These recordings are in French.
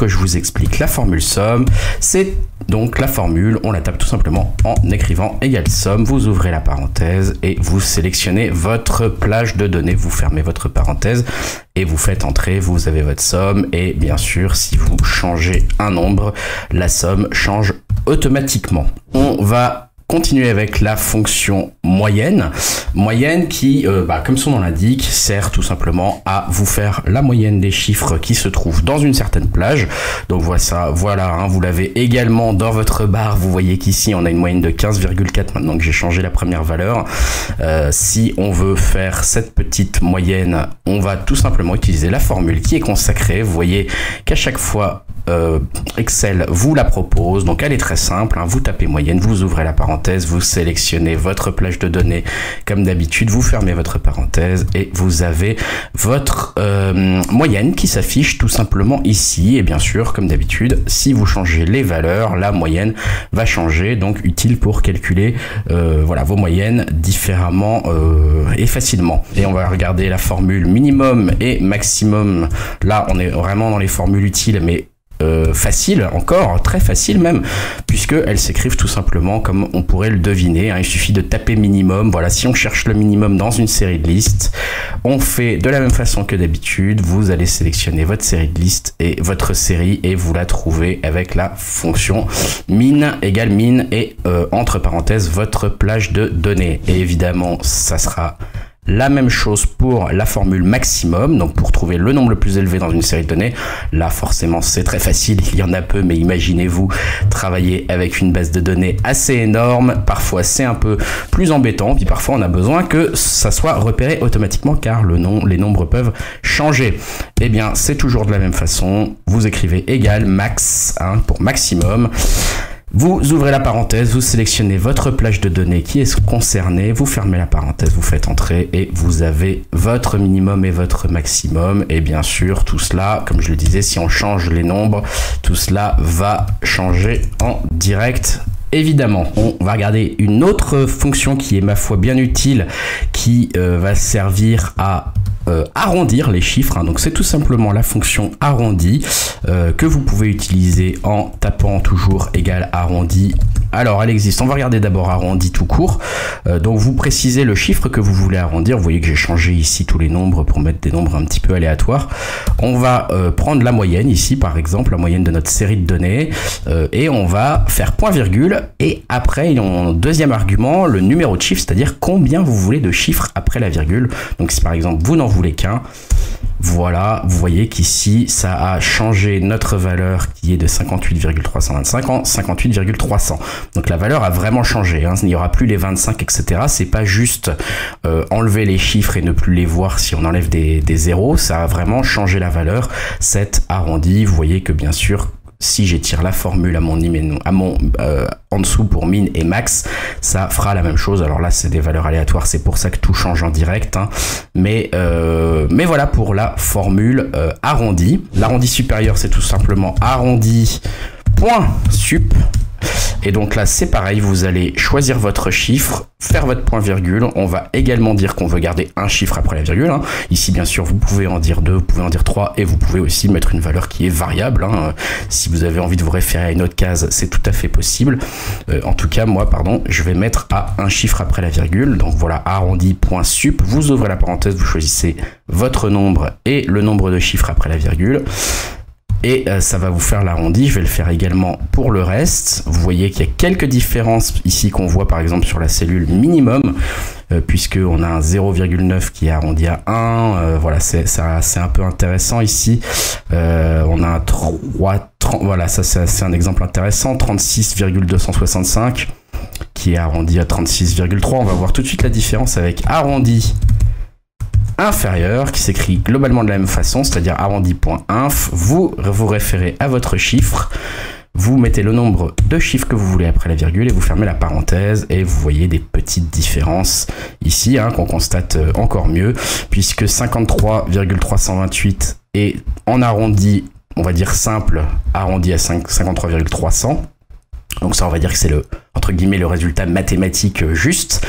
que je vous explique la formule somme. C'est donc la formule, on la tape tout simplement en écrivant égale somme, vous ouvrez la parenthèse et vous sélectionnez votre plage de données, vous fermez votre parenthèse et vous faites entrer, vous avez votre somme et bien sûr si vous changez un nombre, la somme change automatiquement. On va continuer avec la fonction moyenne. Moyenne qui, comme son nom l'indique, sert tout simplement à vous faire la moyenne des chiffres qui se trouvent dans une certaine plage. Donc voilà, vous l'avez également dans votre barre. Vous voyez qu'ici, on a une moyenne de 15,4 maintenant que j'ai changé la première valeur. Si on veut faire cette petite moyenne, on va tout simplement utiliser la formule qui est consacrée. Vous voyez qu'à chaque fois, Excel vous la propose, donc elle est très simple, vous tapez moyenne, vous ouvrez la parenthèse, vous sélectionnez votre plage de données comme d'habitude, vous fermez votre parenthèse et vous avez votre moyenne qui s'affiche tout simplement ici. Et bien sûr, comme d'habitude, si vous changez les valeurs, la moyenne va changer, donc utile pour calculer vos moyennes différemment et facilement. Et on va regarder la formule minimum et maximum. Là, on est vraiment dans les formules utiles, mais facile encore, très facile même, puisque elles s'écrivent tout simplement comme on pourrait le deviner. Il suffit de taper minimum. Voilà, si on cherche le minimum dans une série de listes, on fait de la même façon que d'habitude. Vous allez sélectionner votre série de listes et votre série et vous la trouvez avec la fonction min égale min et entre parenthèses votre plage de données. Et évidemment, ça sera la même chose pour la formule maximum, donc pour trouver le nombre le plus élevé dans une série de données. Là, forcément, c'est très facile, il y en a peu, mais imaginez-vous travailler avec une base de données assez énorme. Parfois, c'est un peu plus embêtant, puis parfois, on a besoin que ça soit repéré automatiquement, car les nombres peuvent changer. Eh bien, c'est toujours de la même façon. Vous écrivez égal max pour maximum. Vous ouvrez la parenthèse, vous sélectionnez votre plage de données qui est concernée, vous fermez la parenthèse, vous faites entrer et vous avez votre minimum et votre maximum. Et bien sûr, tout cela, comme je le disais, si on change les nombres, tout cela va changer en direct. Évidemment, on va regarder une autre fonction qui est ma foi bien utile, qui va servir à arrondir les chiffres. Donc c'est tout simplement la fonction arrondi que vous pouvez utiliser en tapant toujours égal arrondi. Alors elle existe, on va regarder d'abord arrondi tout court. Donc vous précisez le chiffre que vous voulez arrondir. Vous voyez que j'ai changé ici tous les nombres pour mettre des nombres un petit peu aléatoires. On va prendre la moyenne ici par exemple, la moyenne de notre série de données et on va faire point virgule et après en deuxième argument le numéro de chiffre, c'est-à-dire combien vous voulez de chiffres après la virgule. Donc si par exemple vous n'en voulez qu'un, voilà, vous voyez qu'ici ça a changé notre valeur qui est de 58,325 en 58,300. Donc la valeur a vraiment changé, il n'y aura plus les 25 etc. C'est pas juste enlever les chiffres et ne plus les voir si on enlève des zéros, ça a vraiment changé la valeur, cet arrondi. Vous voyez que bien sûr si j'étire la formule en dessous pour min et max, ça fera la même chose. Alors là, c'est des valeurs aléatoires, c'est pour ça que tout change en direct. Mais voilà pour la formule arrondi. L'arrondi supérieur, c'est tout simplement arrondi point sup. Et donc là, c'est pareil, vous allez choisir votre chiffre, faire votre point virgule. On va également dire qu'on veut garder un chiffre après la virgule. Ici, bien sûr, vous pouvez en dire 2, vous pouvez en dire 3 et vous pouvez aussi mettre une valeur qui est variable. Si vous avez envie de vous référer à une autre case, c'est tout à fait possible. En tout cas, moi, je vais mettre à un chiffre après la virgule. Donc voilà, arrondi point sup. Vous ouvrez la parenthèse, vous choisissez votre nombre et le nombre de chiffres après la virgule. Et ça va vous faire l'arrondi. Je vais le faire également pour le reste. Vous voyez qu'il y a quelques différences ici qu'on voit par exemple sur la cellule minimum, puisque on a un 0,9 qui est arrondi à 1. Voilà, c'est un peu intéressant ici. On a un 3, voilà, ça c'est un exemple intéressant. 36,265 qui est arrondi à 36,3. On va voir tout de suite la différence avec arrondi inférieur qui s'écrit globalement de la même façon, c'est-à-dire arrondi.inf. Vous vous référez à votre chiffre, vous mettez le nombre de chiffres que vous voulez après la virgule et vous fermez la parenthèse et vous voyez des petites différences ici qu'on constate encore mieux, puisque 53,328 est en arrondi, on va dire simple, arrondi à 53,300. Donc ça, on va dire que c'est le, entre guillemets, le résultat mathématique juste.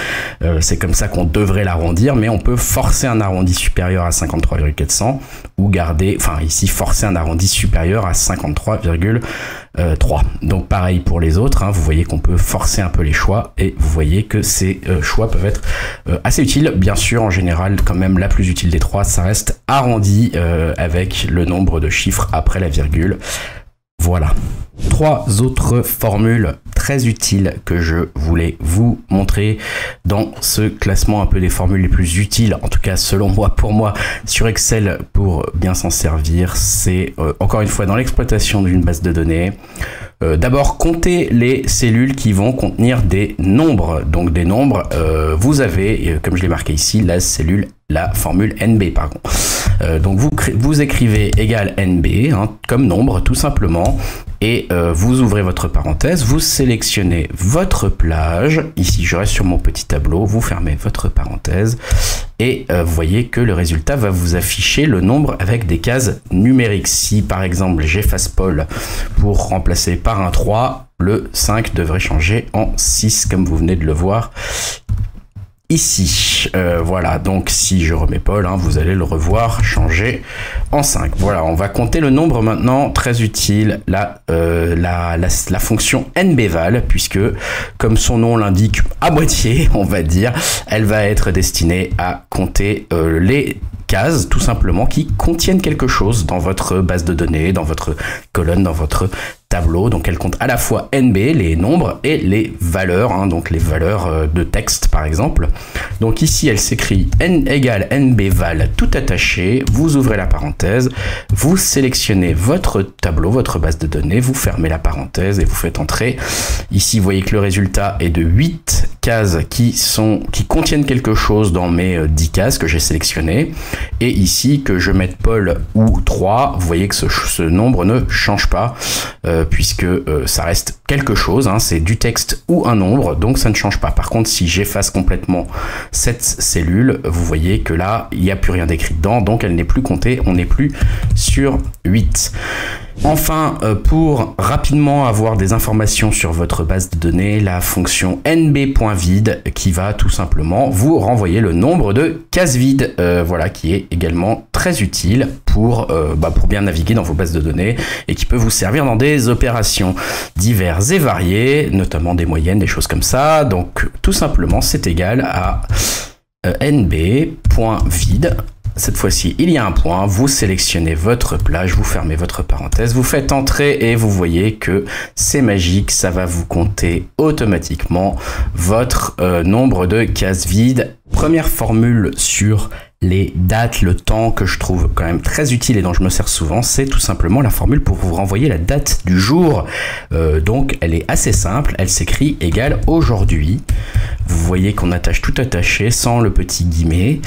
C'est comme ça qu'on devrait l'arrondir, mais on peut forcer un arrondi supérieur à 53,400 ou garder, enfin ici, forcer un arrondi supérieur à 53,3. Donc pareil pour les autres, hein, vous voyez qu'on peut forcer un peu les choix et vous voyez que ces choix peuvent être assez utiles. Bien sûr, en général, quand même, la plus utile des trois, ça reste arrondi avec le nombre de chiffres après la virgule. Voilà. 3 autres formules très utiles que je voulais vous montrer dans ce classement un peu des formules les plus utiles, en tout cas selon moi, pour moi, sur Excel pour bien s'en servir. C'est encore une fois dans l'exploitation d'une base de données. D'abord, comptez les cellules qui vont contenir des nombres. Donc des nombres, vous avez, comme je l'ai marqué ici, la formule NB, pardon. Donc vous écrivez égal NB, hein, comme nombre tout simplement, et vous ouvrez votre parenthèse, vous sélectionnez votre plage, ici je reste sur mon petit tableau, vous fermez votre parenthèse, et vous voyez que le résultat va vous afficher le nombre avec des cases numériques. Si par exemple j'efface Paul pour remplacer par un 3, le 5 devrait changer en 6 comme vous venez de le voir ici. Voilà, donc si je remets Paul, hein, vous allez le revoir changer en 5. Voilà, on va compter le nombre maintenant, très utile, la fonction NBval, puisque comme son nom l'indique à moitié, on va dire, elle va être destinée à compter les cases tout simplement qui contiennent quelque chose dans votre base de données, dans votre colonne, dans votre tableau. Donc elle compte à la fois NB, les nombres, et les valeurs, hein, donc les valeurs de texte par exemple. Donc ici elle s'écrit N égale NBval tout attaché, vous ouvrez la parenthèse, vous sélectionnez votre tableau, votre base de données, vous fermez la parenthèse et vous faites entrer. Ici vous voyez que le résultat est de 8 cases qui contiennent quelque chose dans mes 10 cases que j'ai sélectionnées. Et ici que je mette Paul ou 3, vous voyez que ce nombre ne change pas puisque ça reste quelque chose, hein, c'est du texte ou un nombre, donc ça ne change pas. Par contre, si j'efface complètement cette cellule, vous voyez que là, il n'y a plus rien d'écrit dedans, donc elle n'est plus comptée, on n'est plus sur 8. Enfin, pour rapidement avoir des informations sur votre base de données, la fonction nb.vide qui va tout simplement vous renvoyer le nombre de cases vides, voilà, qui est également très utile pour bien naviguer dans vos bases de données et qui peut vous servir dans des opérations diverses et variées, notamment des moyennes, des choses comme ça. Donc tout simplement, c'est égal à nb.vide. Cette fois-ci, il y a un point, vous sélectionnez votre plage, vous fermez votre parenthèse, vous faites entrer et vous voyez que c'est magique, ça va vous compter automatiquement votre nombre de cases vides. Première formule sur les dates, le temps, que je trouve quand même très utile et dont je me sers souvent, c'est tout simplement la formule pour vous renvoyer la date du jour. Donc elle est assez simple, elle s'écrit égale aujourd'hui. Vous voyez qu'on attache tout attaché sans le petit guillemet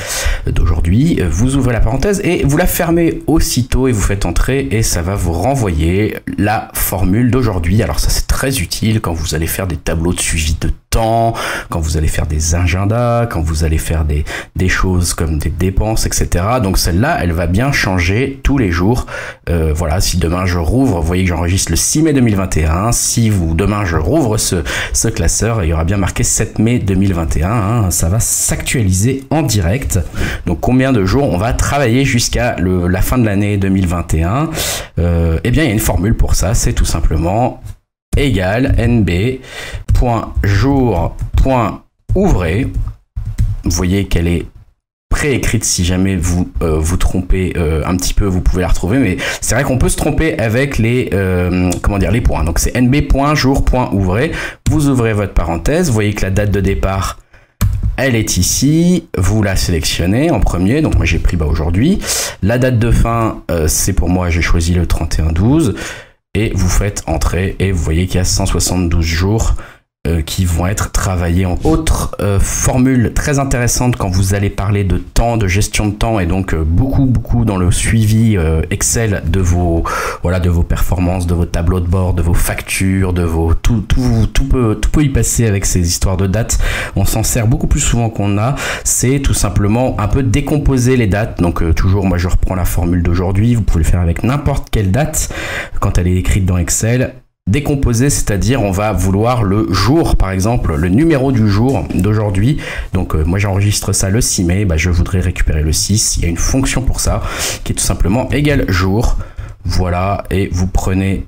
d'aujourd'hui. Vous ouvrez la parenthèse et vous la fermez aussitôt et vous faites entrer et ça va vous renvoyer la formule d'aujourd'hui. Alors ça c'est très utile quand vous allez faire des tableaux de suivi de temps, quand vous allez faire des agendas, quand vous allez faire des choses comme des dépenses, etc. Donc celle-là, elle va bien changer tous les jours. Voilà, si demain je rouvre, vous voyez que j'enregistre le 6 mai 2021. Si demain je rouvre ce classeur, il y aura bien marqué 7 mai 2021. Hein, ça va s'actualiser en direct. Donc combien de jours on va travailler jusqu'à la fin de l'année 2021 Eh bien, il y a une formule pour ça. C'est tout simplement égale nb.jour.ouvrez. Vous voyez qu'elle est préécrite, si jamais vous vous trompez un petit peu, vous pouvez la retrouver, mais c'est vrai qu'on peut se tromper avec les les points. Donc c'est nb.jour.ouvrez, vous ouvrez votre parenthèse, vous voyez que la date de départ elle est ici, vous la sélectionnez en premier, donc moi j'ai pris aujourd'hui. La date de fin, c'est pour moi, j'ai choisi le 31/12, et vous faites entrer, et vous voyez qu'il y a 172 jours qui vont être travaillés en autre formule très intéressante quand vous allez parler de temps, de gestion de temps, et donc beaucoup dans le suivi Excel de vos performances, de vos tableaux de bord, de vos factures, de vos tout peut y passer avec ces histoires de dates. On s'en sert beaucoup plus souvent qu'on a. C'est tout simplement un peu décomposer les dates. Donc toujours, moi je reprends la formule d'aujourd'hui. Vous pouvez le faire avec n'importe quelle date quand elle est écrite dans Excel. décomposer, c'est-à-dire on va vouloir le jour, par exemple, le numéro du jour d'aujourd'hui. Donc moi j'enregistre ça le 6 mai, je voudrais récupérer le 6. Il y a une fonction pour ça qui est tout simplement égale jour. Voilà, et vous prenez